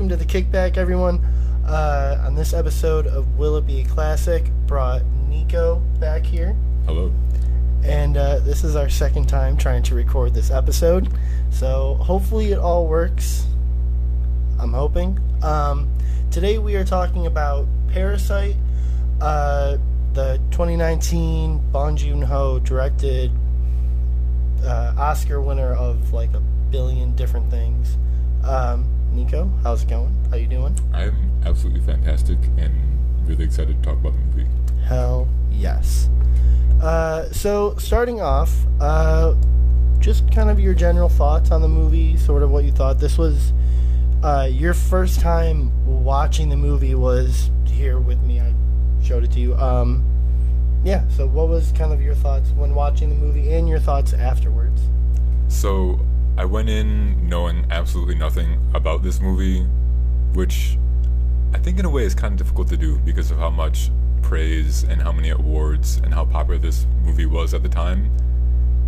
welcome to the Kickback, everyone. On this episode of Will It Be a Classic, brought Niko back here. Hello. And this is our second time trying to record this episode, so hopefully it all works. I'm hoping. Today we are talking about Parasite, the 2019 Bong Joon-ho directed Oscar winner of like a billion different things. Niko, how's it going? How you doing? I'm absolutely fantastic and really excited to talk about the movie. Hell yes. So starting off, just kind of your general thoughts on the movie, sort of what you thought. This was your first time watching the movie was here with me. I showed it to you. Yeah, so what was kind of your thoughts when watching the movie and your thoughts afterwards? So I went in knowing absolutely nothing about this movie, which I think in a way is kind of difficult to do because of how much praise and how many awards and how popular this movie was at the time.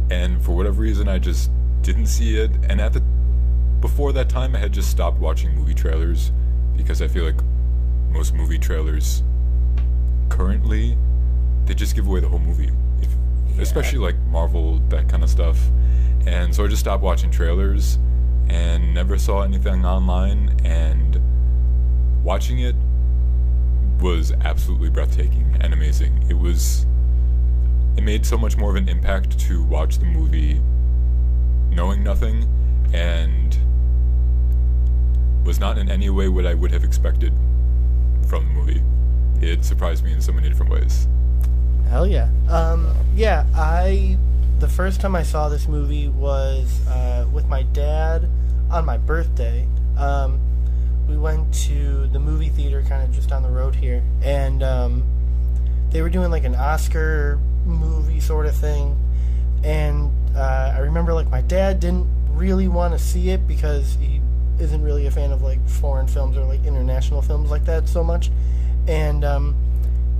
And for whatever reason, I just didn't see it. And before that time, I had just stopped watching movie trailers because I feel like most movie trailers currently, they just give away the whole movie. Especially like Marvel, that kind of stuff. And so I just stopped watching trailers and never saw anything online, and watching it was absolutely breathtaking and amazing. It made so much more of an impact to watch the movie knowing nothing, and was not in any way what I would have expected from the movie. It surprised me in so many different ways. Hell yeah. The first time I saw this movie was with my dad on my birthday. We went to the movie theater kind of just on the road here, and they were doing like an Oscar movie sort of thing, and I remember like my dad didn't really want to see it because he isn't really a fan of like foreign films or like international films like that so much, and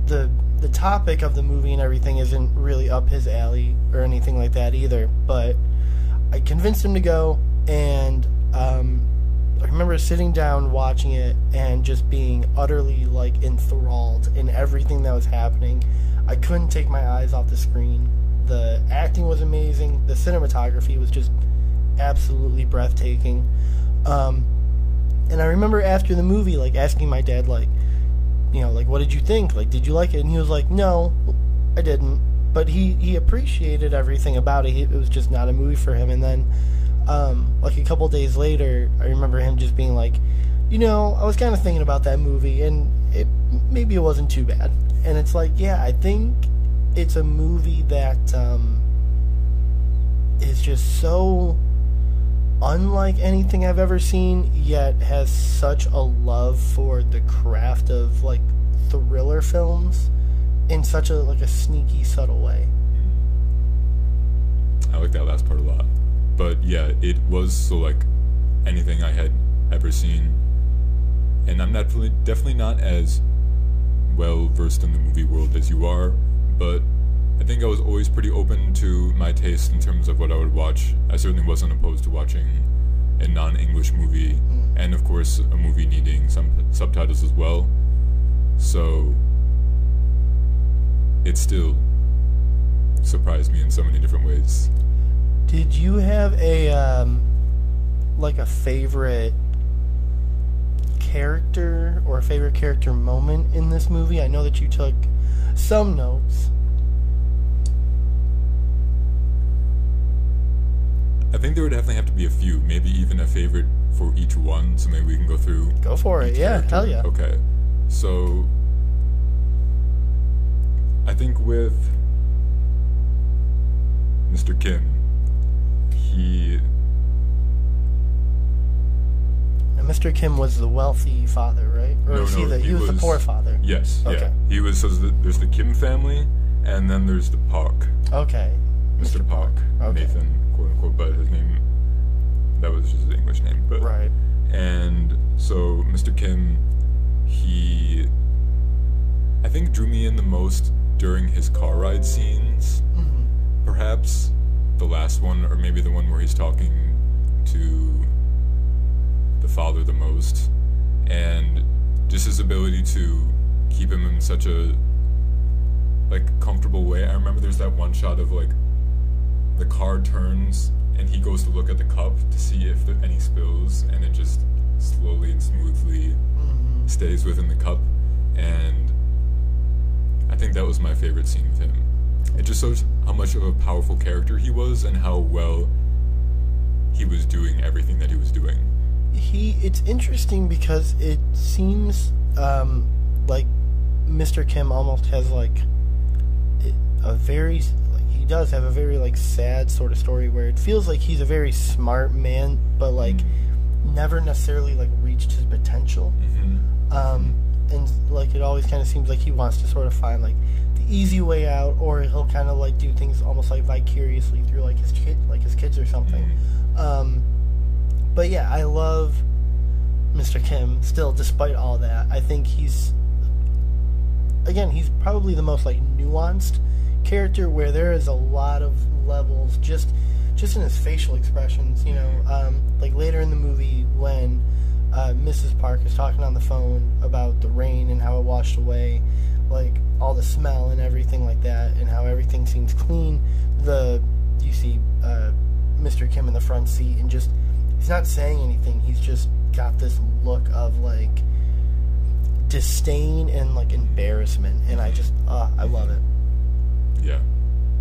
the topic of the movie and everything isn't really up his alley or anything like that either, but I convinced him to go, and I remember sitting down watching it and just being utterly like enthralled in everything that was happening. I couldn't take my eyes off the screen. The acting was amazing. The cinematography was just absolutely breathtaking. And I remember after the movie like asking my dad like, you know, like, what did you think? Like, did you like it? And he was like, no, I didn't. But he appreciated everything about it. It was just not a movie for him. And then, like, a couple days later, I remember him just being like, you know, I was kind of thinking about that movie, and maybe it wasn't too bad. And it's like, yeah, I think it's a movie that is just so unlike anything I've ever seen, yet has such a love for the craft of like thriller films in such a like a sneaky, subtle way. I like that last part a lot. But yeah, it was so like anything I had ever seen. And I'm definitely not as well versed in the movie world as you are, but I think I was always pretty open to my taste in terms of what I would watch. I certainly wasn't opposed to watching a non-English movie, and of course a movie needing some subtitles as well. So it still surprised me in so many different ways. Did you have a like a favorite character or a favorite character moment in this movie? I know that you took some notes. I think there would definitely have to be a few, maybe even a favorite for each one, so maybe we can go through. Go for it, yeah, character. hell yeah. Okay, so I think with Mr. Kim, And Mr. Kim was the wealthy father, right? Or he was the poor father? Yes, okay. Yeah. He was, so there's the Kim family, and then there's the Park. Okay. Mr. Park. Okay. Nathan, quote unquote, but his name, that was just his English name. But, right. And so Mr. Kim, I think drew me in the most during his car ride scenes. Mm-hmm. Perhaps the last one, or maybe the one where he's talking to the father the most. and just his ability to keep him in such a comfortable way. I remember there's that one shot of the car turns and he goes to look at the cup to see if there any spills, and it just slowly and smoothly stays within the cup. And I think that was my favorite scene with him. It just shows how much of a powerful character he was and how well he was doing everything that he was doing. It's interesting because it seems like Mr. Kim almost has a very, he does have a very sad sort of story where it feels like he's a very smart man, but never necessarily reached his potential. And it always kind of seems like he wants to sort of find the easy way out, or he'll kind of do things almost vicariously through his kids or something. But yeah, I love Mr. Kim still, despite all that. I think he's probably the most nuanced character, where there is a lot of levels just in his facial expressions. Later in the movie when Mrs. Park is talking on the phone about the rain and how it washed away all the smell and everything like that, and how everything seems clean. You see Mr. Kim in the front seat, and just he's not saying anything. He's just got this look of disdain and embarrassment, and I just I love it.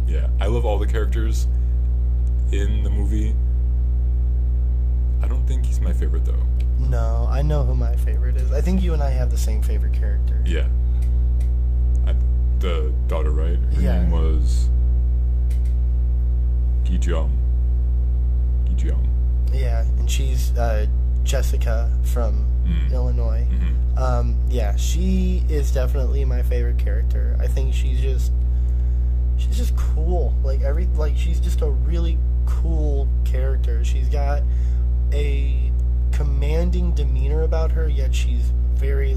Yeah, I love all the characters in the movie. I don't think he's my favorite though. No, I know who my favorite is. I think you and I have the same favorite character. Yeah. The daughter, right? Her name was Gi-jeong. Yeah, and she's Jessica from Illinois. Yeah, she is definitely my favorite character. I think she's just cool. She's just a really cool character. She's got a commanding demeanor about her, yet she's very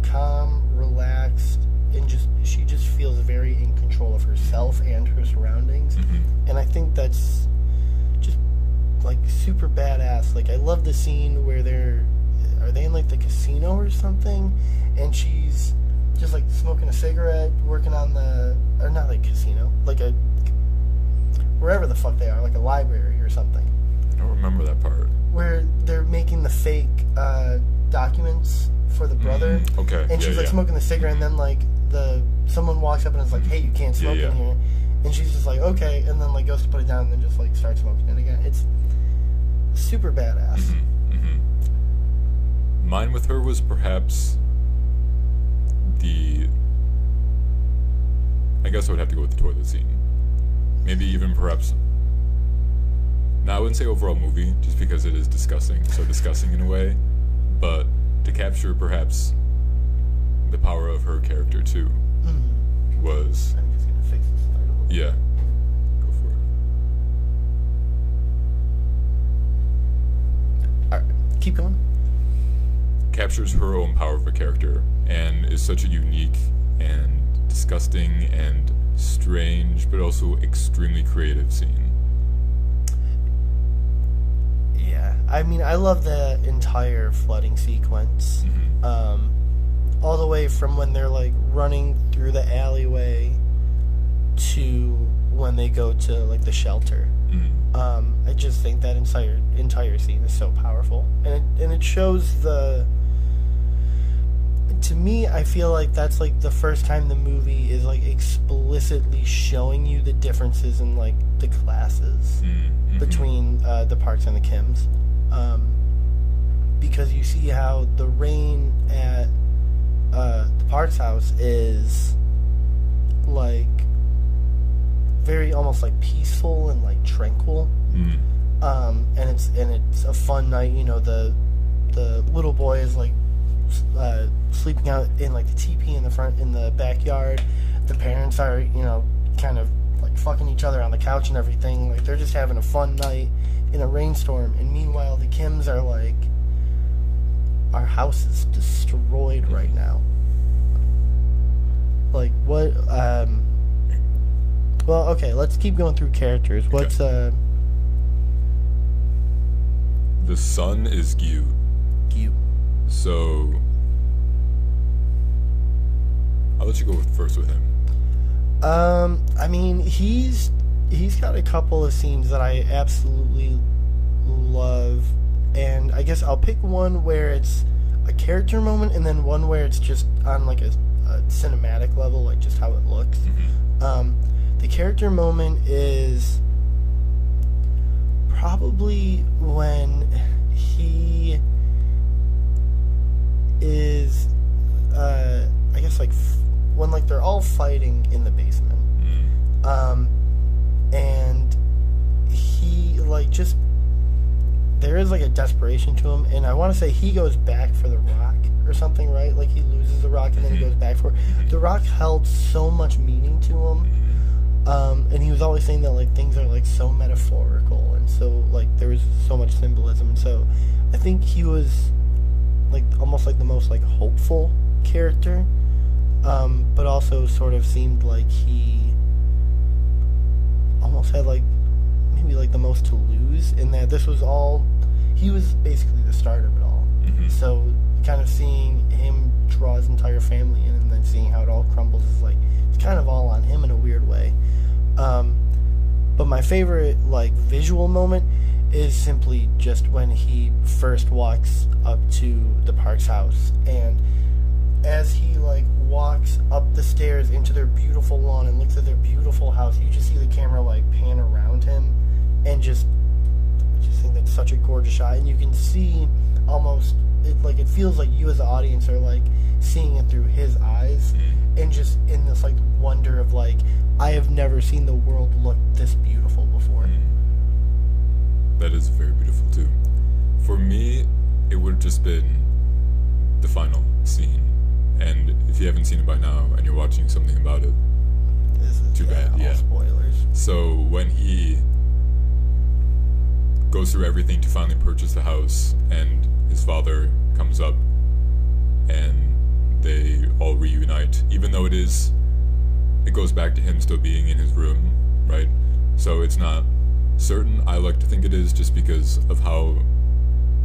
calm, relaxed, and she just feels very in control of herself and her surroundings. And I think that's just super badass. I love the scene where are they in the casino or something, and she's just smoking a cigarette, working on or not casino, wherever the fuck they are, a library or something. I don't remember that part. Where they're making the fake documents for the brother. Okay. And she's smoking the cigarette, and then someone walks up and is hey, you can't smoke in here. And she's just okay, and then goes to put it down, and then just starts smoking it again. It's super badass. Mine with her was perhaps I guess I would have to go with the toilet scene. Maybe even perhaps. Now, I wouldn't say overall movie, just because it is disgusting, so disgusting in a way, but to capture perhaps the power of her character too was. I'm just gonna fix this slide a little bit. Yeah, go for it. All right, keep going. Captures her own power of a character, and is such a unique and disgusting and strange, but also extremely creative scene. Yeah, I mean, I love the entire flooding sequence. All the way from when they're running through the alleyway to when they go to the shelter. I just think that entire scene is so powerful, and it shows to me, I feel that's the first time the movie is explicitly showing you the differences in the classes between the Parks and the Kims, because you see how the rain at the Parks house is very almost peaceful and tranquil, and it's a fun night. The little boy is sleeping out in the teepee in the backyard. The parents are kind of fucking each other on the couch and everything. They're just having a fun night in a rainstorm, and meanwhile the Kims are our house is destroyed right now. What well, okay, let's keep going through characters. Okay. What's the son is Gyu. Gyu. So I'll let you go first with him. I mean, he's got a couple of scenes that I absolutely love, and I guess I'll pick one where it's a character moment, and then one where it's just on like a cinematic level, like just how it looks. The character moment is probably when he is, I guess like when like they're all fighting in the basement, and he like just there is like a desperation to him, and I want to say he goes back for the rock or something, right? Like he loses the rock and then he goes back for it. The rock held so much meaning to him, and he was always saying that like things are like so metaphorical, and so like there was so much symbolism, and so I think he was like almost like the most like hopeful character, but also sort of seemed like he almost had like maybe like the most to lose, in that this was all, he was basically the start of it all. So kind of seeing him draw his entire family in, and then seeing how it all crumbles is like, it's kind of all on him in a weird way. But my favorite like visual moment is simply just when he first walks up to the Parks house, and as he like walks up the stairs into their beautiful lawn and looks at their beautiful house, you just see the camera like pan around him, and just think that's such a gorgeous shot, and you can see almost it feels like you as the audience are like seeing it through his eyes, and just in this like wonder of like, I have never seen the world look this beautiful before. That is very beautiful too. For me, it would have just been the final scene, and if you haven't seen it by now and you're watching something about it, This is too bad. all spoilers. So when he goes through everything to finally purchase the house, and his father comes up and they all reunite, even though it goes back to him still being in his room, right? So it's not certain. I like to think it is, just because of how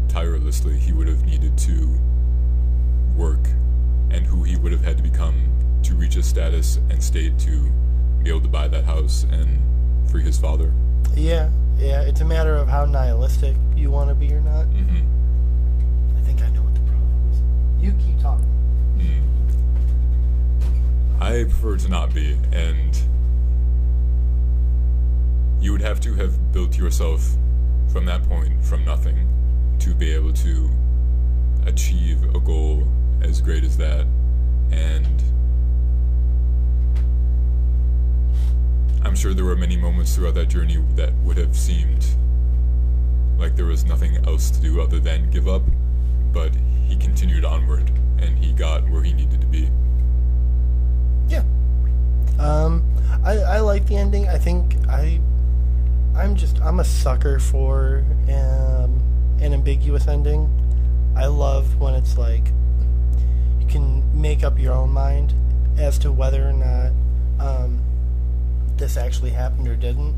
tirelessly he would have needed to work and who he would have had to become to reach a status and state to be able to buy that house and free his father. Yeah, it's a matter of how nihilistic you want to be or not. I think I know what the problem is. You keep talking. I prefer to not be, and you would have to have built yourself from that point, from nothing, to be able to achieve a goal as great as that. And I'm sure there were many moments throughout that journey that would have seemed like there was nothing else to do other than give up, but he continued onward, and he got where he needed to be. Yeah. I like the ending. I think I'm a sucker for an ambiguous ending. I love when it's like you can make up your own mind as to whether or not this actually happened or didn't,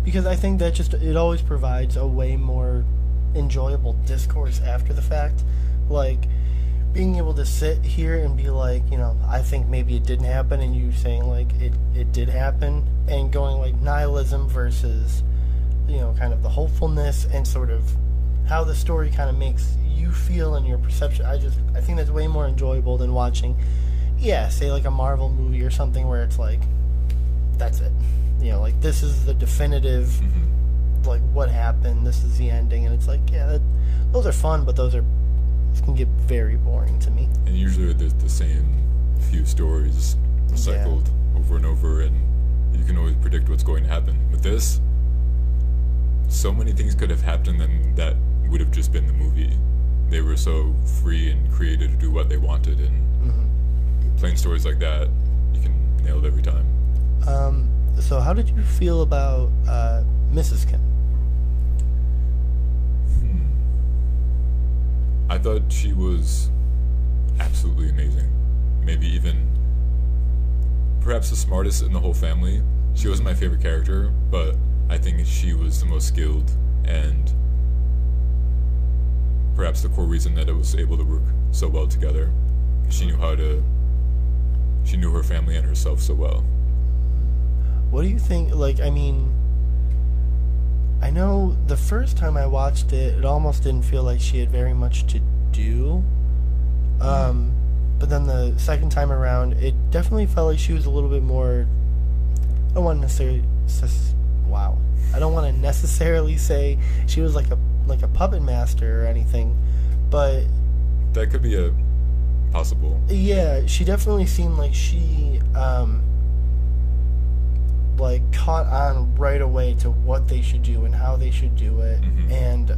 because I think that just it always provides a way more enjoyable discourse after the fact. Like being able to sit here and be like, I think maybe it didn't happen, and you saying like it did happen, and going like nihilism versus kind of the hopefulness and sort of how the story kind of makes you feel and your perception. I think that's way more enjoyable than watching, say like a Marvel movie or something where it's like, that's it. Like this is the definitive, like what happened, this is the ending, and it's like, those are fun, but those can get very boring to me. And usually there's the same few stories cycled over and over, and you can always predict what's going to happen. With this, so many things could have happened, and that would have just been the movie. They were so free and creative to do what they wanted, and playing stories like that, you can nail it every time. So how did you feel about Mrs. Kim? I thought she was absolutely amazing. Maybe even perhaps the smartest in the whole family. She wasn't my favorite character, but I think she was the most skilled, and perhaps the core reason that it was able to work so well together. She knew her family and herself so well. What do you think? Like, I mean, I know the first time I watched it, it almost didn't feel like she had very much to do. But then the second time around, it definitely felt like she was a little bit more. I don't want to necessarily. Wow. I don't want to necessarily say she was like a puppet master or anything, but that could be a possible. Yeah, she definitely seemed like she like caught on right away to what they should do and how they should do it. Mm-hmm. And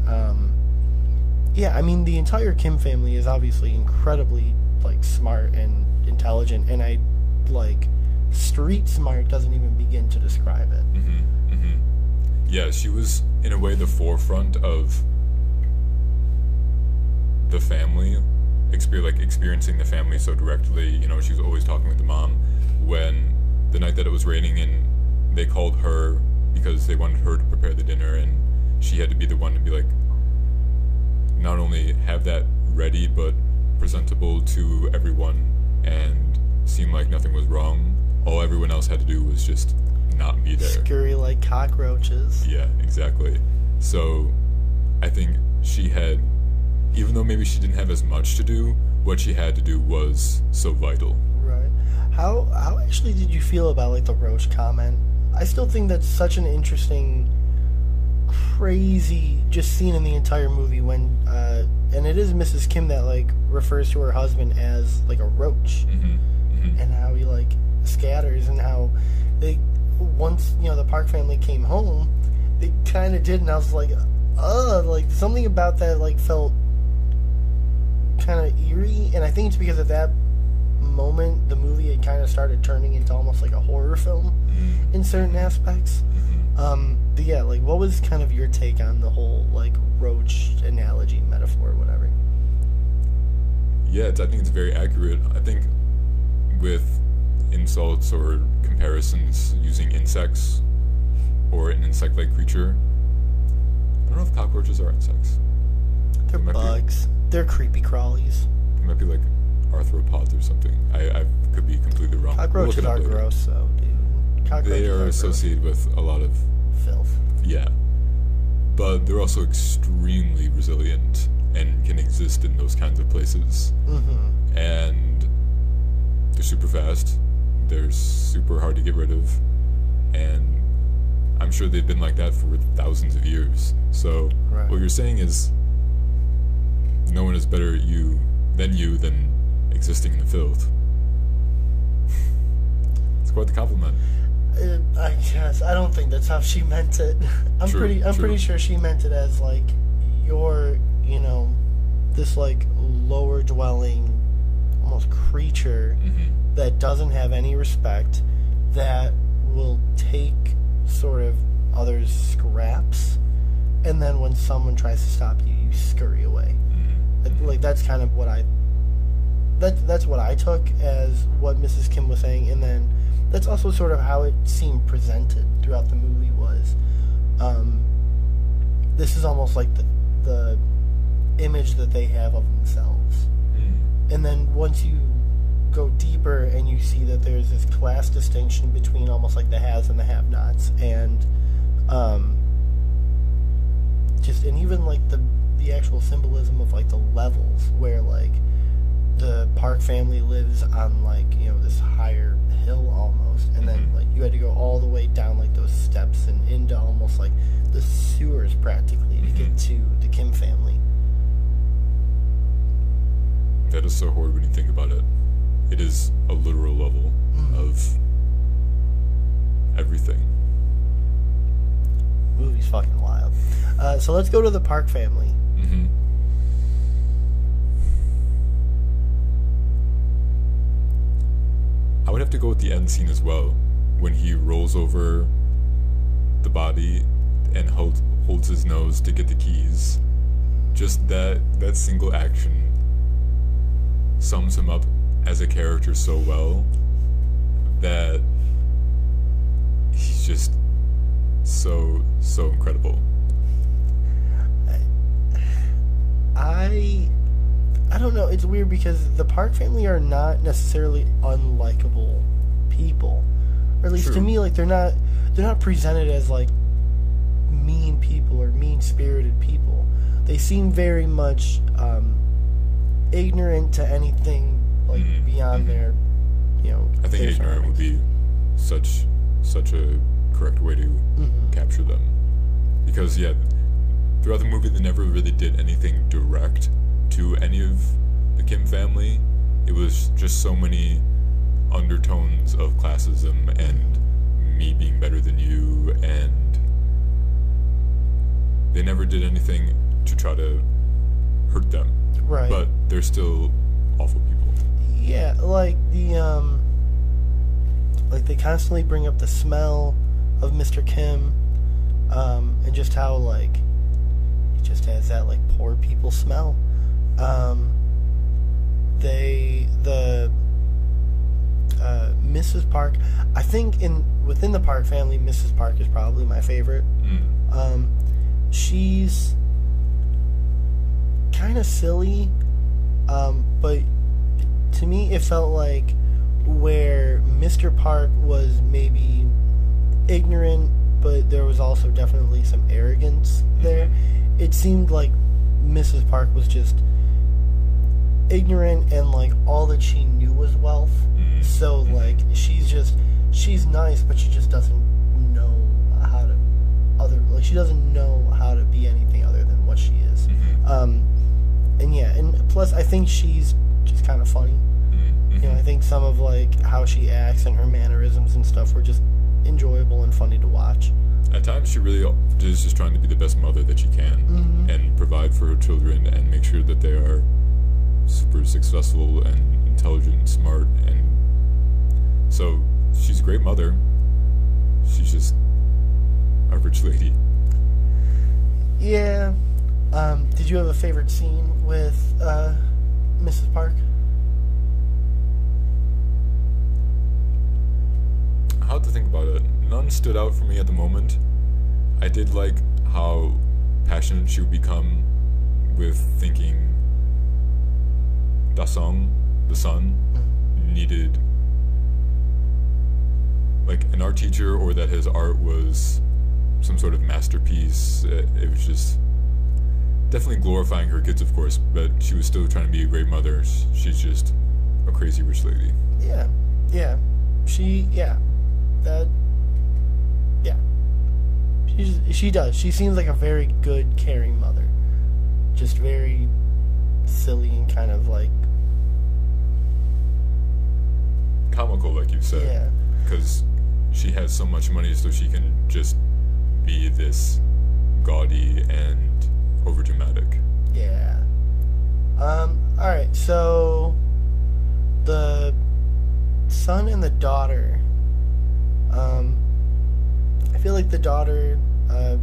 yeah, I mean, the entire Kim family is obviously incredibly like smart and intelligent, and I like street smart doesn't even begin to describe it. Mm-hmm. Mm-hmm. Yeah, she was in a way the forefront of the family, experiencing the family so directly. You know, she was always talking with the mom. When the night that it was raining and they called her because they wanted her to prepare the dinner, and she had to be the one to be like, not only have that ready but presentable to everyone and seem like nothing was wrong. All everyone else had to do was just not be there. Scurry like cockroaches. Yeah, exactly. So I think she had, even though maybe she didn't have as much to do, what she had to do was so vital. Right. How actually did you feel about like the roach comment? I still think that's such an interesting, crazy just scene in the entire movie when and it is Mrs. Kim that like refers to her husband as like a roach. Mm-hmm. Mm-hmm. And how he like scatters, and how they, once the Park family came home, they kind of did, and I was like something about that like felt kind of eerie, and I think it's because at that moment the movie had kind of started turning into almost like a horror film in certain aspects. But yeah, like, what was kind of your take on the whole like roach analogy, metaphor, whatever? Yeah, I think it's very accurate. I think with insults or comparisons using insects or an insect-like creature, I don't know if cockroaches are insects. They're bugs. They're creepy crawlies. They might be like arthropods or something. I could be completely wrong. Cockroaches are gross, though, dude. Cockroaches they are associated with a lot of filth. Yeah. But they're also extremely resilient and can exist in those kinds of places. Mm-hmm. And they're super fast. They're super hard to get rid of. And I'm sure they've been like that for thousands of years. So what you're saying is no one is better than existing in the filth. It's quite the compliment. I guess I don't think that's how she meant it. I'm pretty sure she meant it as like you're this like lower dwelling almost creature that doesn't have any respect, that will take sort of others' scraps, and then when someone tries to stop you, you scurry away. Like that's kind of what that's what I took as what Mrs. Kim was saying, and then that's also sort of how it seemed presented throughout the movie was, this is almost like the image that they have of themselves. And then once you go deeper and you see that there's this class distinction between almost like the haves and the have-nots, and and even like the actual symbolism of like the levels, where like the Park family lives on like this higher hill almost, and then like you had to go all the way down like those steps and into almost like the sewers practically to get to the Kim family. That is so horrid when you think about it. It is a literal level of everything. Movie's fucking wild. So let's go to the Park family. I would have to go with the end scene as well, when he rolls over the body and holds his nose to get the keys. Just that single action sums him up as a character so well that he's just so incredible. I because the Park family are not necessarily unlikable people, or at least True. to me, like they're not presented as like mean people or mean-spirited people. They seem very much ignorant to anything like beyond their, you know. I think their ignorant would be such a correct way to capture them, because throughout the movie they never really did anything direct to any of the Kim family. It was just so many undertones of classism and me being better than you, and they never did anything to try to hurt them. Right. But they're still awful people. Yeah, like like they constantly bring up the smell of Mr. Kim, and just how like he just has that like poor people smell. Mrs. Park, I think within the Park family, Mrs. Park is probably my favorite. She's kind of silly, but to me it felt like where Mr. Park was maybe ignorant, but there was also definitely some arrogance there. It seemed like Mrs. Park was just ignorant, and like all that she knew was wealth. So like she's nice, but she just doesn't know how to she doesn't know how to be anything other than what she is. And plus I think she's just kind of funny. You know, I think some of like how she acts and her mannerisms and stuff were just enjoyable and funny to watch. At times she really is just trying to be the best mother that she can, and provide for her children and make sure that they are super successful and intelligent and smart, and so she's a great mother. She's just a rich lady. Yeah. Did you have a favorite scene with Mrs. Park? How to think about it? None stood out for me at the moment. I did like how passionate she would become with thinking Dasong, the son, needed like an art teacher, or that his art was some sort of masterpiece. It was just definitely glorifying her kids, of course, but she was still trying to be a great mother. She's just a crazy rich lady. She does. She seems like a very good, caring mother. Just very silly and kind of like comical, like you said. Yeah. Because she has so much money, so she can just be this gaudy and overdramatic. Yeah. Alright, so the son and the daughter, I feel like the daughter, I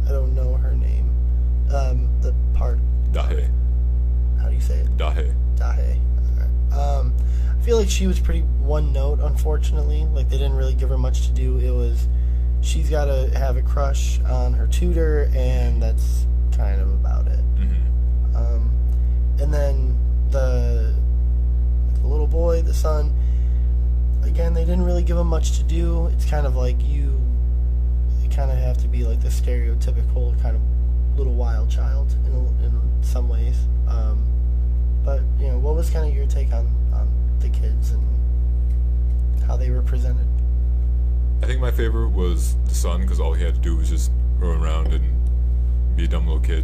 don't know her name, the part... Dahe. How do you say it? Dahe. Dahe. I feel like she was pretty one note, unfortunately. Like, they didn't really give her much to do. It was, she's got to have a crush on her tutor, and that's kind of about it. And then the little boy, the son, again, they didn't really give him much to do. It's kind of like you kind of have to be like the stereotypical kind of little wild child in some ways. But, you know, what was kind of your take on the kids and how they were presented? I think my favorite was the son, because all he had to do was just run around and be a dumb little kid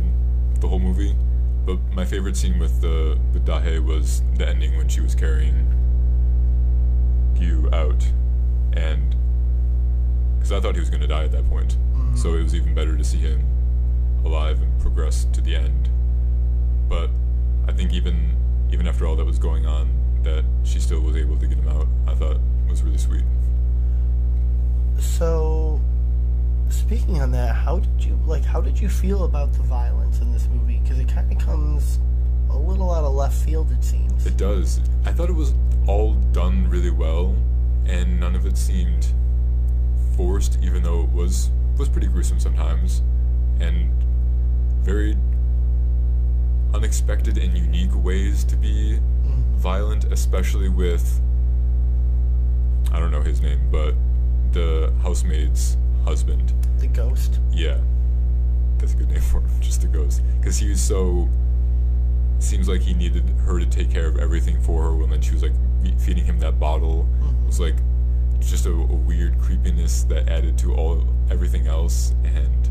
the whole movie. But my favorite scene with Dahe was the ending when she was carrying Gyu out, and because I thought he was going to die at that point, so it was even better to see him alive and progress to the end. But I think even after all that was going on, that she still was able to get him out, I thought was really sweet. So, speaking on that, how did you feel about the violence in this movie? Because it kind of comes a little out of left field, it seems. It does. I thought it was all done really well, and none of it seemed forced, even though it was pretty gruesome sometimes, and very unexpected and unique ways to be violent, especially with, I don't know his name, but the housemaid's husband. The ghost. Yeah. That's a good name for him, just the ghost. Because he was so... Seems like he needed her to take care of everything for her when then she was, like, feeding him that bottle. It was, like, just a weird creepiness that added to everything else and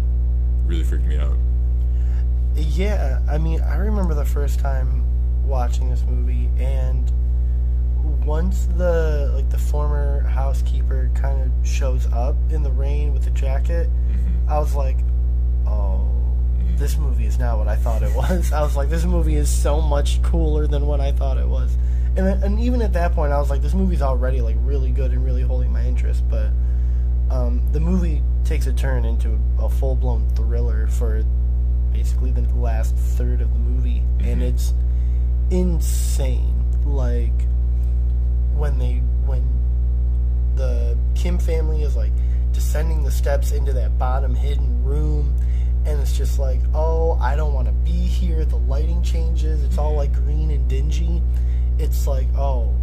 really freaked me out. Yeah, I mean, I remember the first time watching this movie, and once the former housekeeper kind of shows up in the rain with the jacket, I was like, oh, this movie is not what I thought it was. I was like, this movie is so much cooler than what I thought it was. And even at that point, I was like, this movie's already, like, really good and really holding my interest, but the movie takes a turn into a full-blown thriller for basically the last third of the movie, and it's insane. Like, when the Kim family is, like, descending the steps into that bottom hidden room, and it's just like, oh, I don't want to be here. The lighting changes. It's all, like, green and dingy. It's like, oh,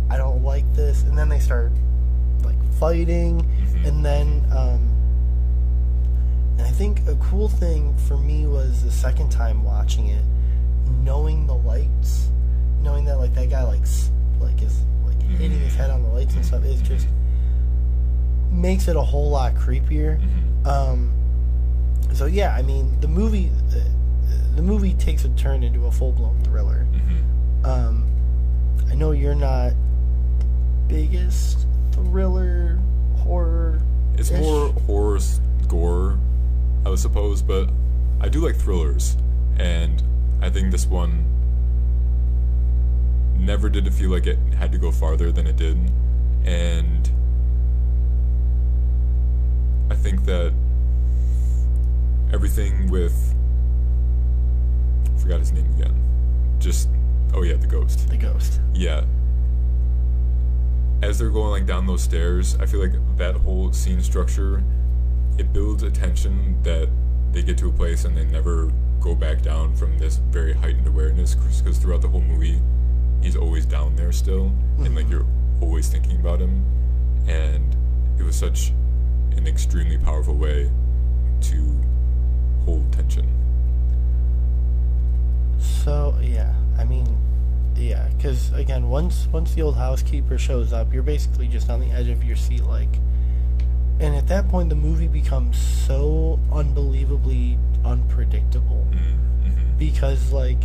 I don't like this. And then they start, like, fighting. And then, and I think a cool thing for me was the second time watching it, knowing the lights, knowing that, like, that guy, is hitting his head on the lights and stuff. It just makes it a whole lot creepier. So yeah, I mean, the movie takes a turn into a full-blown thriller. I know you're not the biggest thriller horror. It's more horror gore, I would suppose, but I do like thrillers, and I think this one never did it feel like it had to go farther than it did, and I think that everything with... I forgot his name again. The ghost. The ghost. Yeah. As they're going, like, down those stairs, I feel like that whole scene structure, it builds a tension that they get to a place and they never go back down from this very heightened awareness, because throughout the whole movie, he's always down there still, and, like, you're always thinking about him, and it was such an extremely powerful way to hold tension. So, yeah, I mean, yeah, because, again, once the old housekeeper shows up, you're basically just on the edge of your seat, like, and at that point, the movie becomes so unbelievably unpredictable, because, like,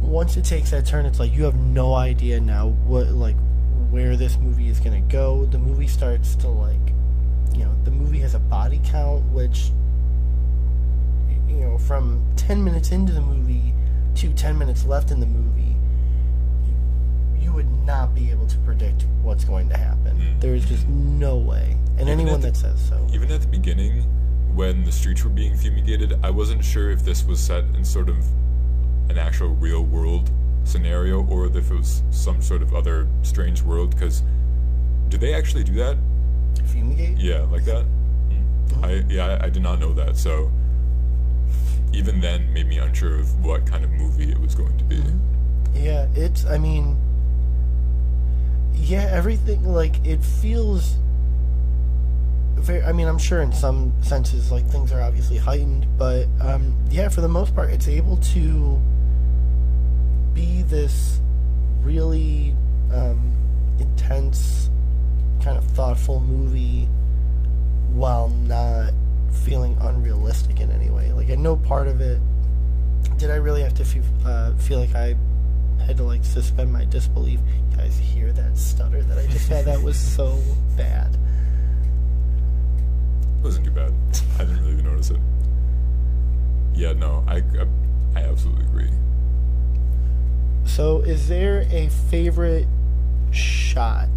once it takes that turn, it's like, you have no idea now where this movie is going to go. The movie starts to, like, the movie has a body count, which, from 10 minutes into the movie to 10 minutes left in the movie, you would not be able to predict what's going to happen. There is just no way. And anyone that says so. Even at the beginning, when the streets were being fumigated, I wasn't sure if this was set in sort of an actual real world scenario or if it was some sort of other strange world, because do they actually do that? Fumigate? Yeah, like that? I did not know that, so even then made me unsure of what kind of movie it was going to be. Yeah, everything, like, it feels very, I mean, I'm sure in some senses, like, things are obviously heightened, but, for the most part, it's able to be this really, intense, kind of thoughtful movie while not feeling unrealistic in any way. Like, at no part of it did I really have to feel like I had to, like, suspend my disbelief. You guys hear that stutter that I just had? That was so bad. It wasn't too bad. I didn't really even notice it. Yeah, no, I absolutely agree. So, is there a favorite shot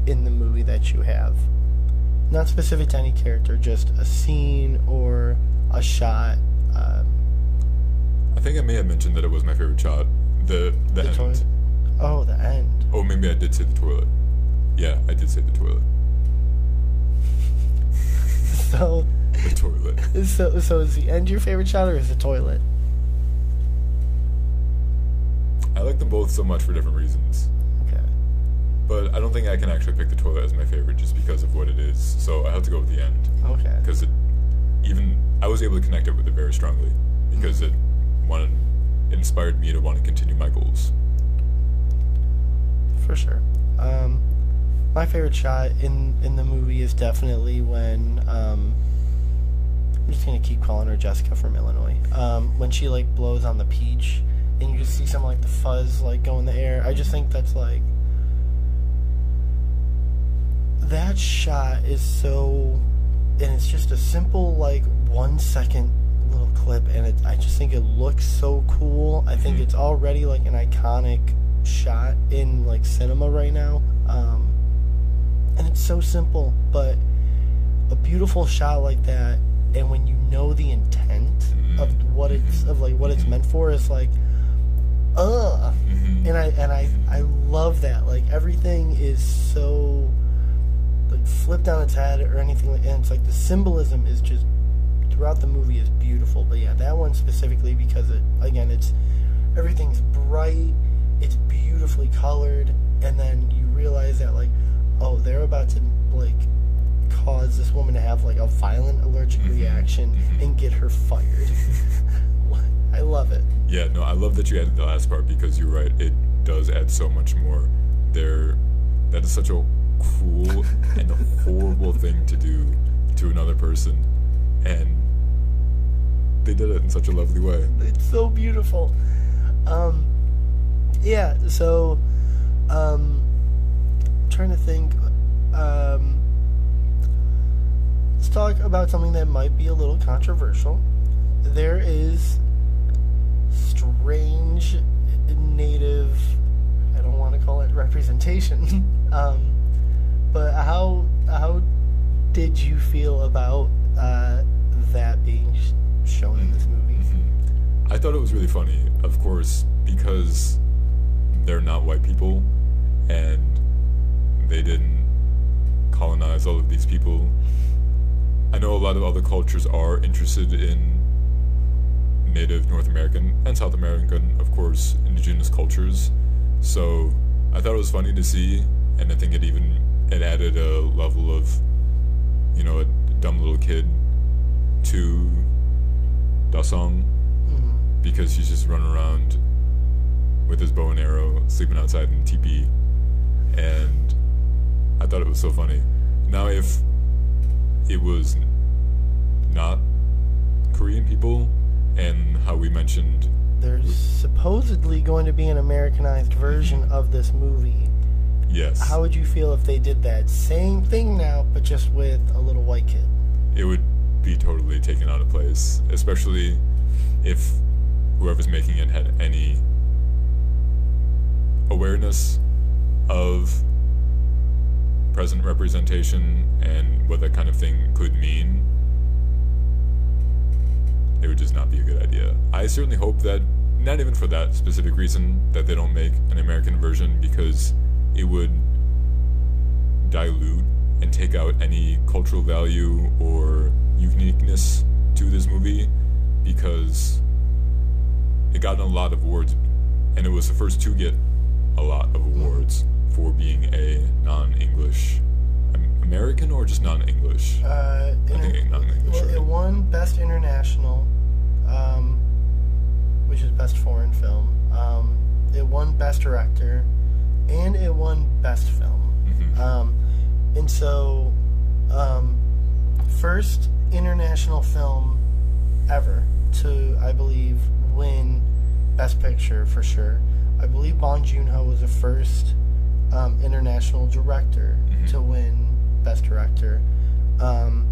in the movie that you have? Not specific to any character, just a scene or a shot. I think I may have mentioned that it was my favorite shot. The end. Toilet. Oh, the end. Oh, maybe I did say the toilet. Yeah, I did say the toilet. So... The toilet. So is the end your favorite shot, or is the toilet? I like them both so much for different reasons. Okay. But I don't think I can actually pick The Toilet as my favorite just because of what it is. So I have to go with The End. Okay. Because I was able to connect it with it very strongly because it inspired me to want to continue my goals. For sure. My favorite shot in the movie is definitely when I'm just gonna keep calling her Jessica from Illinois. When she like blows on the peach and you just see some like the fuzz like go in the air. I just think that's like that shot is so, and it's just a simple like 1 second little clip, and I just think it looks so cool. I think it's already like an iconic shot in like cinema right now, and it's so simple, but a beautiful shot like that, and when you know the intent of what it's meant for, is like and I love that. Like everything is so like flipped on its head or anything, and it's like the symbolism is just throughout the movie is beautiful. But yeah, that one specifically because everything's bright, it's beautifully colored, and then you realize that like, oh, they're about to like cause this woman to have like a violent allergic reaction and get her fired. I love it. Yeah, no, I love that you added the last part because you're right, it does add so much more. That is such a cruel and horrible thing to do to another person, and they did it in such a lovely way. It's so beautiful. Yeah, so trying to think, let's talk about something that might be a little controversial. There is strange native, I don't want to call it representation, but how did you feel about that being shown in this movie? I thought it was really funny, of course, because they're not white people and they didn't colonize all of these people. I know a lot of other cultures are interested in Native North American and South American, of course, indigenous cultures. So I thought it was funny to see, and I think it added a level of, a dumb little kid to Dasong, because he's just running around with his bow and arrow, sleeping outside in teepee, and I thought it was so funny. Now, if it was not Korean people, and how we mentioned there's supposedly going to be an Americanized version of this movie. Yes. How would you feel if they did that same thing now, but just with a little white kid? It would be totally taken out of place, especially if whoever's making it had any awareness of present representation and what that kind of thing could mean. It would just not be a good idea. I certainly hope that, not even for that specific reason, that they don't make an American version, because it would dilute and take out any cultural value or uniqueness to this movie, because it got a lot of awards, and it was the first to get a lot of awards for being a non-English American, or just non-English? I think non-English. Well, it won Best International, which is Best Foreign Film. It won Best Director, and it won Best Film. And so, first international film ever to, I believe, win Best Picture for sure. I believe Bong Joon-ho was the first international director to win Best Director, and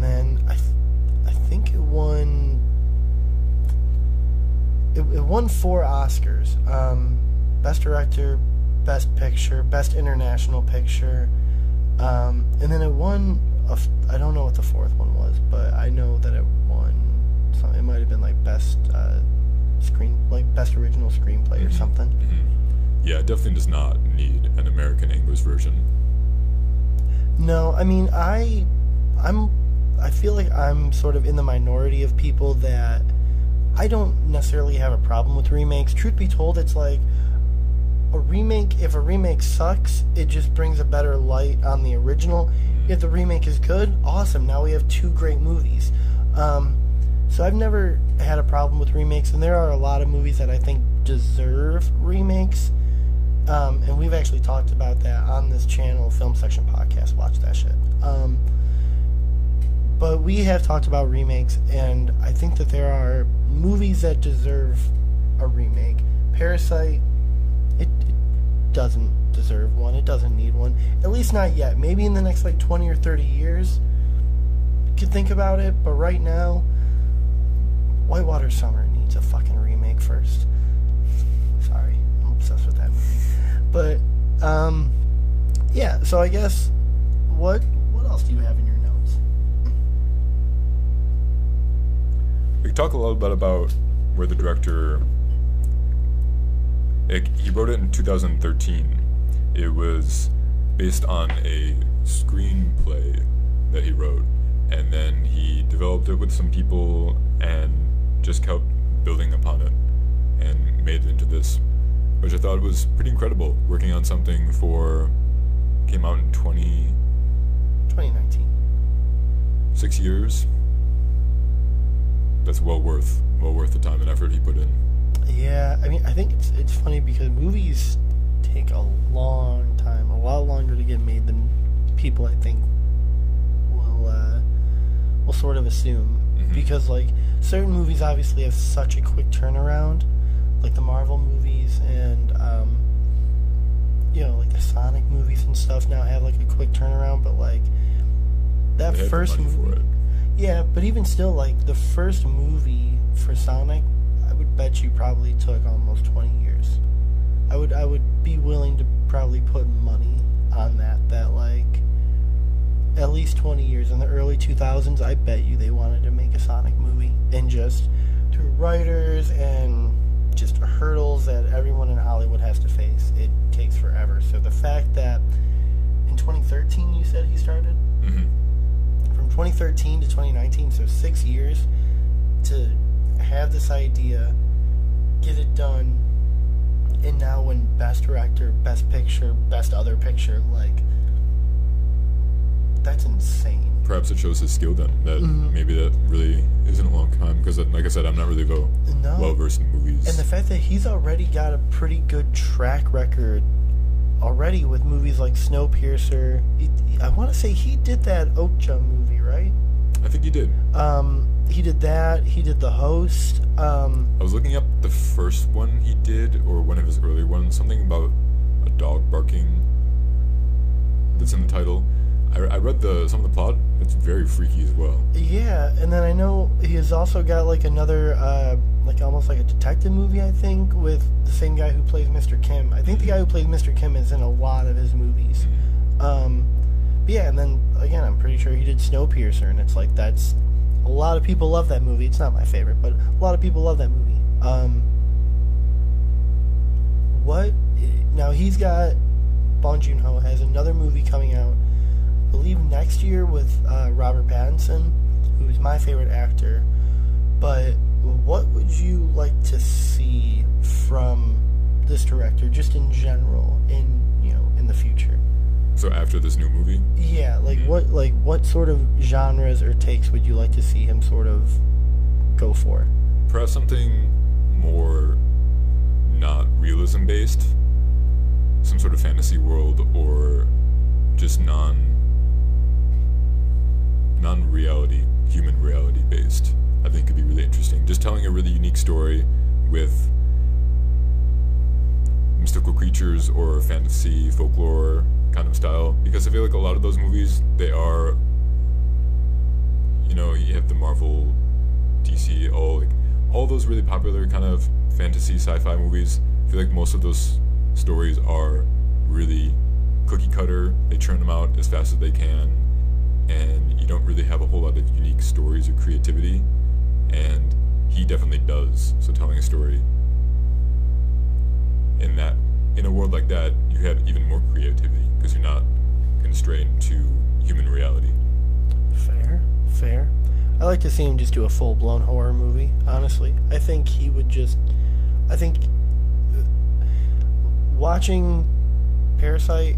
then I think it won 4 Oscars: Best Director, Best Picture, Best International Picture, and then it won. I don't know what the 4th one was, but I know that it won. It might have been like Best Best Original Screenplay or something. Yeah, it definitely does not need an American English version. No, I mean, I feel like I'm sort of in the minority of people that I don't necessarily have a problem with remakes. Truth be told, it's like a remake. If a remake sucks, it just brings a better light on the original. If the remake is good, awesome. Now we have two great movies. So I've never had a problem with remakes, and there are a lot of movies that I think deserve remakes. And we've actually talked about that on this channel, Film Section Podcast. Watch that shit. But we have talked about remakes, and I think that there are movies that deserve a remake. Parasite, it doesn't deserve one. It doesn't need one. At least not yet. Maybe in the next, 20 or 30 years, you could think about it. But right now, Whitewater Summer needs a fucking remake first. Sorry. I'm obsessed with that movie. But, yeah. So I guess, what else do you have in your notes? We talk a little bit about where the director... he wrote it in 2013. It was based on a screenplay that he wrote, and then he developed it with some people and just kept building upon it and made it into this, which I thought was pretty incredible. Working on something came out in 2019. 6 years. That's well worth the time and effort he put in. Yeah, I mean, I think it's funny because movies take a long time, a lot longer to get made than people, I think, will sort of assume. Mm-hmm. Because, certain movies obviously have such a quick turnaround, like the Marvel movies and, the Sonic movies and stuff now have, a quick turnaround, but, that first movie... for it. Yeah, but even still, the first movie for Sonic, I would bet you probably took almost 20 years. I would be willing to probably put money on that at least 20 years. In the early 2000s, I bet you they wanted to make a Sonic movie. And just through writers and just hurdles that everyone in Hollywood has to face, it takes forever. So the fact that in 2013 you said he started? Mm-hmm. From 2013 to 2019, so 6 years, to have this idea, get it done, and now win Best Director, Best Picture, Best Other Picture, that's insane. Perhaps it shows his skill then, that maybe that really isn't a long time, because like I said, I'm not really well-versed in movies. And the fact that he's already got a pretty good track record already with movies like Snowpiercer. I want to say he did that Okja movie, right? I think he did. He did that. He did The Host. I was looking up the first one he did, or one of his earlier ones, something about a dog barking that's in the title. I read some of the plot. It's very freaky as well. Yeah, and then I know he has also got another, almost like a detective movie, I think, with the same guy who plays Mr. Kim. I think the guy who plays Mr. Kim is in a lot of his movies. But yeah, and then, again, I'm pretty sure he did Snowpiercer, and it's that's... A lot of people love that movie. It's not my favorite, but a lot of people love that movie. Now, he's got... Bong Joon-ho has another movie coming out, I believe next year, with Robert Pattinson, who's my favorite actor. But what would you like to see from this director, just in general, in the future? So after this new movie? Yeah, what sort of genres or takes would you like to see him sort of go for? Perhaps something more not realism based, some sort of fantasy world, or just non-reality, human reality based. I think could be really interesting. Just telling a really unique story with mystical creatures or fantasy, folklore kind of style. Because I feel like a lot of those movies, they are, you have the Marvel, DC, all those really popular kind of fantasy, sci-fi movies. I feel like most of those stories are really cookie cutter. They churn them out as fast as they can, and you don't really have a whole lot of unique stories or creativity, and he definitely does. So telling a story in a world like that, you have even more creativity because you're not constrained to human reality. Fair. I like to see him just do a full-blown horror movie, honestly. I think he would just... I think... Watching Parasite,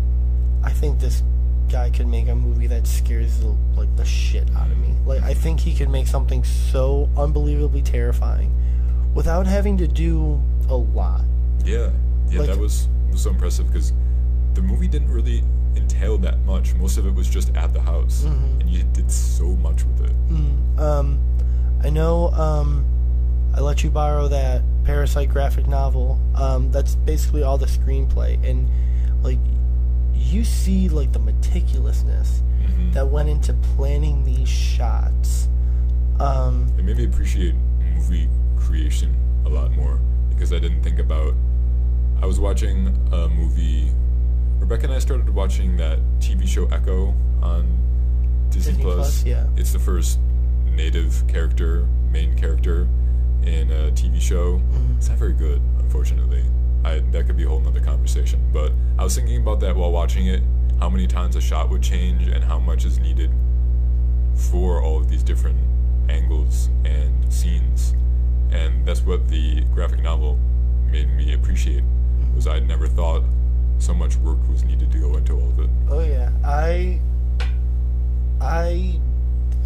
I think this guy could make a movie that scares the shit out of me. Like, I think he could make something so unbelievably terrifying without having to do a lot. Yeah, like, that was so impressive because the movie didn't really entail that much. Most of it was just at the house, and you did so much with it. I know. I let you borrow that Parasite graphic novel. That's basically all the screenplay, and like you see like the meticulousness that went into planning these shots. It made me appreciate movie creation a lot more because I didn't think about. I was watching a movie. Rebecca and I started watching that TV show Echo on Disney Plus. Yeah, it's the first native main character in a TV show. It's not very good, unfortunately. That could be a whole nother conversation. But I was thinking about that while watching it, how many times a shot would change and how much is needed for all of these different angles and scenes. And that's what the graphic novel made me appreciate, was I never thought so much work was needed to go into all of it. Oh yeah, I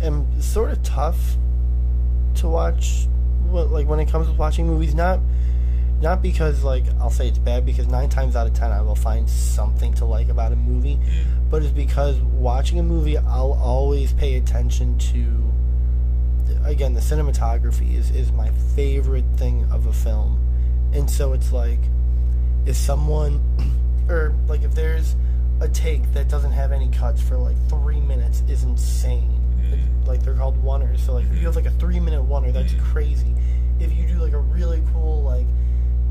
am sort of tough to watch. Like when it comes to watching movies, not because like I'll say it's bad, because 9 times out of 10 I will find something to like about a movie, but it's because watching a movie I'll always pay attention to. Again, the cinematography is my favorite thing of a film, and so it's like if someone or like if there's a take that doesn't have any cuts for like 3 minutes is insane. Like they're called oneers. So like if you have like a 3-minute oneer, that's crazy. If you do like a really cool like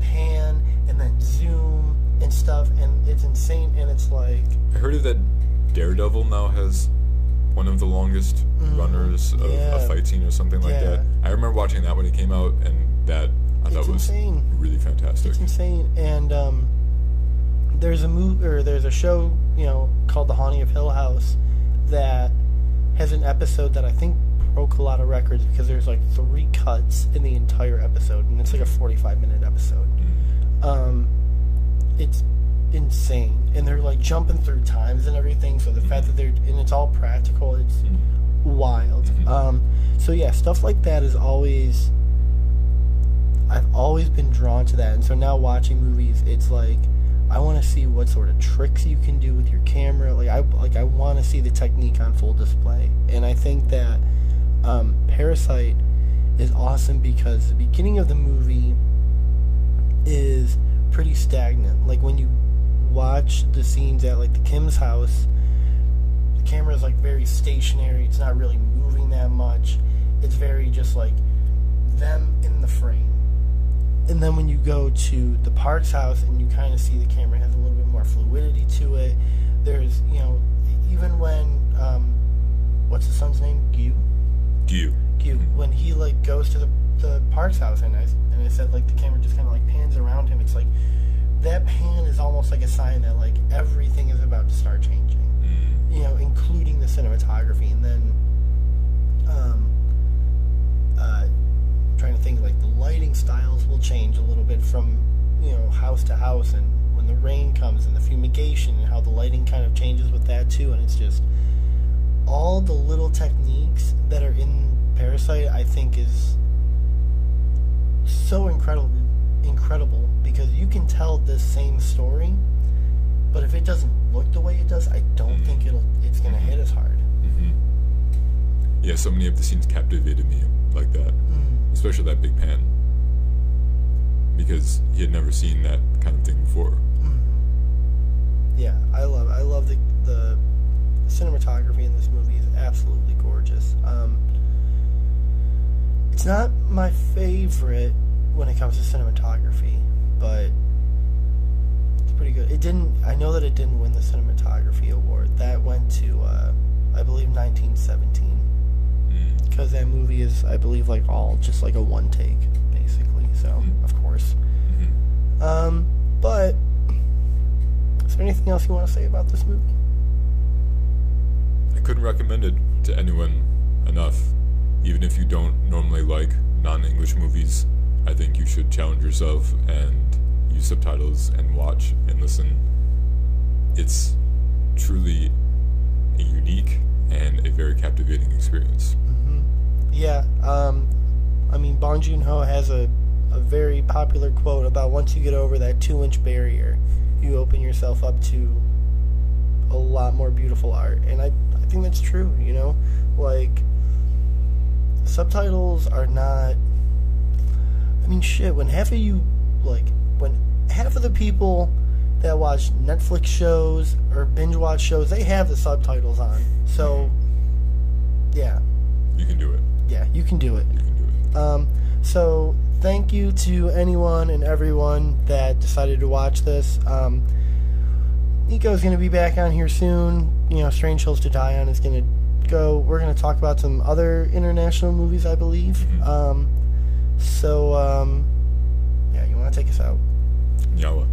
pan and then zoom and stuff, and it's insane. And it's like, I heard that Daredevil now has one of the longest runners of a fight scene or something like that. I remember watching that when it came out, and that I thought was really fantastic. It's insane. And there's a show, called The Haunting of Hill House that has an episode that I think broke a lot of records because there's like 3 cuts in the entire episode, and it's like a 45-minute episode. It's insane, and they're like jumping through times and everything, so the fact that and it's all practical, it's wild. So yeah, stuff like that is always, I've always been drawn to that, and so now watching movies, it's like I want to see what sort of tricks you can do with your camera. I want to see the technique on full display, and I think that Parasite is awesome because the beginning of the movie is pretty stagnant. Like when you watch the scenes at like the Kim's house, the camera is like very stationary. It's not really moving that much. It's very just like them in the frame. And then when you go to the Parks house and you kind of see the camera has a little bit more fluidity to it, there's, even when, what's the son's name? Gyu. When he, like, goes to the Parks house, and I said, like, the camera just kind of, like, pans around him. It's like, that pan is almost like a sign that, like, everything is about to start changing. Including the cinematography. And then, trying to think, like, the lighting styles will change a little bit from house to house, and when the rain comes and the fumigation and how the lighting kind of changes with that too. And it's just all the little techniques that are in Parasite, I think, is so incredible because you can tell this same story, but if it doesn't look the way it does, I don't think it's gonna hit as hard. Yeah, so many of the scenes captivated me like that. Especially that big pan, because he had never seen that kind of thing before. Yeah, I love the cinematography in this movie is absolutely gorgeous. It's not my favorite when it comes to cinematography, but it's pretty good. I know that it didn't win the cinematography award. That went to I believe 1917. Because that movie is, I believe, like all just like a one take, basically. So, of course. But is there anything else you want to say about this movie? I couldn't recommend it to anyone enough. even if you don't normally like non-English movies, I think you should challenge yourself and use subtitles and watch and listen. It's truly a unique and a very captivating experience. Mm-hmm. Yeah, I mean, Bong Joon-ho has a very popular quote about once you get over that 2-inch barrier, you open yourself up to a lot more beautiful art. And I think that's true, you know? Like, subtitles are not... I mean, shit, when half of the people that watch Netflix shows or binge watch shows, they have the subtitles on. So, yeah. You can do it. Yeah, you can do it. You can do it. So, thank you to anyone and everyone that decided to watch this. Niko's going to be back on here soon. You know, Strange Hills to Die On is going to go. We're going to talk about some other international movies, I believe. Mm-hmm. Yeah, you want to take us out? Yeah, well.